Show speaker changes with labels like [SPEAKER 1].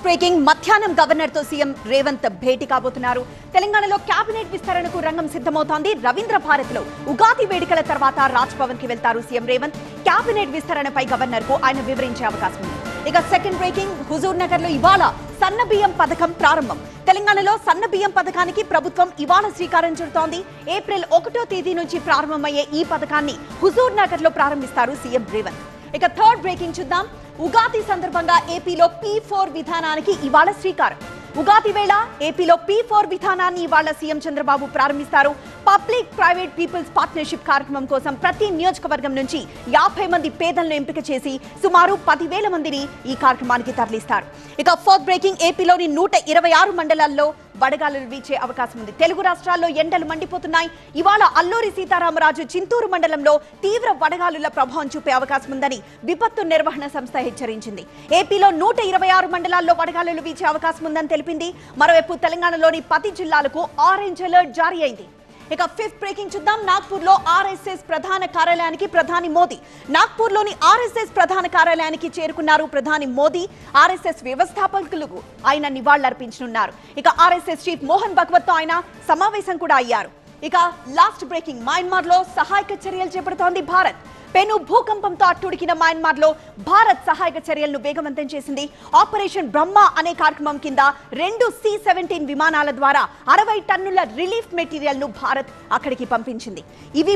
[SPEAKER 1] First breaking మధ్యాహ్నం governor తో CM Revanth భేటీ కాబోతున్నారు. తెలంగాణలో కేబినెట్ విస్తరణకు రంగం సిద్ధమవుతోంది. రవీంద్ర భారత్ లో ఉగాది వేడుకల తర్వాత రాజ్ భవన్ కి వెళ్తారు సీఎం రేవంత్. కేబినెట్ విస్తరణపై గవర్నర్ కు ఆయన వివరించే అవకాశం ఉంది. ఇక సెకండ్ బ్రేకింగ్ హుజూర్ నగర్ లో ఇవాళ సన్న బియ్యం పథకం ప్రారంభం. తెలంగాణలో సన్న బియ్యం పథకానికి ప్రభుత్వం ఇవాళ శ్రీకారం చుడుతోంది. ఏప్రిల్ 1వ తేదీ నుంచి ప్రారంభమయ్యే ఈ పథకాన్ని హుజూర్ నగర్ లో ప్రారంభిస్తారు సీఎం రేవంత్. ఇక థర్డ్ బ్రేకింగ్ చూద్దాం. ఉగాది సందర్భంగా ఏపీలో P4 విధానానికి ఇవాళ శ్రీకారం. ఉగాది వేళ ఏపీలో P4 విధానాన్ని ఇవాళ సీఎం చంద్రబాబు ప్రారంభిస్తారు. పబ్లిక్ ప్రైవేట్ పీపుల్స్ పార్ట్నర్షిప్ కార్యక్రమం కోసం ప్రతి నియోజకవర్గం నుంచి 50 మంది పేదలను ఎంపిక చేసి సుమారు 10,000 మందిని ఈ కార్యక్రమానికి తరలిస్తారు. ఇక ఫోర్త్ బ్రేకింగ్ ఏపీలోని 126 మండలాల్లో వడగాలులు వీచే అవకాశం ఉంది. తెలుగు రాష్ట్రాల్లో ఎండలు మండిపోతున్నాయి. ఇవాళ అల్లూరి సీతారామరాజు చింతూరు మండలంలో తీవ్ర వడగాలుల ప్రభావం చూపే అవకాశం ఉందని విపత్తు నిర్వహణ సంస్థ హెచ్చరించింది. ఏపీలో 126 మండలాల్లో వడగాలులు వీచే అవకాశం ఉందని తెలిపింది. మరోవైపు తెలంగాణలోని 10 జిల్లాలకు ఆరెంజ్ అలర్ట్ జారీ అయింది. ఇక ఫిఫ్త్ బ్రేకింగ్ చూద్దాం. నాగ్పూర్ లో ఆర్ఎస్ఎస్ ప్రధాన కార్యాలయానికి ప్రధాని మోదీ. నాగ్పూర్ లోని ఆర్ఎస్ఎస్ ప్రధాన కార్యాలయానికి చేరుకున్నారు ప్రధాని మోదీ. ఆర్ఎస్ఎస్ వ్యవస్థాపకులకు ఆయన నివాళులర్పించనున్నారు. ఇక ఆర్ఎస్ఎస్ చీఫ్ మోహన్ భగవత్ తో ఆయన సమావేశం కూడా అయ్యారు. ఇక లాస్ట్ బ్రేకింగ్ మయన్మార్ లో సహాయక చర్యలు చేపడుతోంది భారత్. పెను భూకంపంతో అట్టుడికిన మయన్మార్ లో భారత్ సహాయక చర్యలను వేగవంతం చేసింది. ఆపరేషన్ బ్రహ్మ అనే కార్యక్రమం కింద 2 C-17 విమానాల ద్వారా 60 టన్నుల రిలీఫ్ మెటీరియల్ ను భారత్ అక్కడికి పంపించింది. ఇవి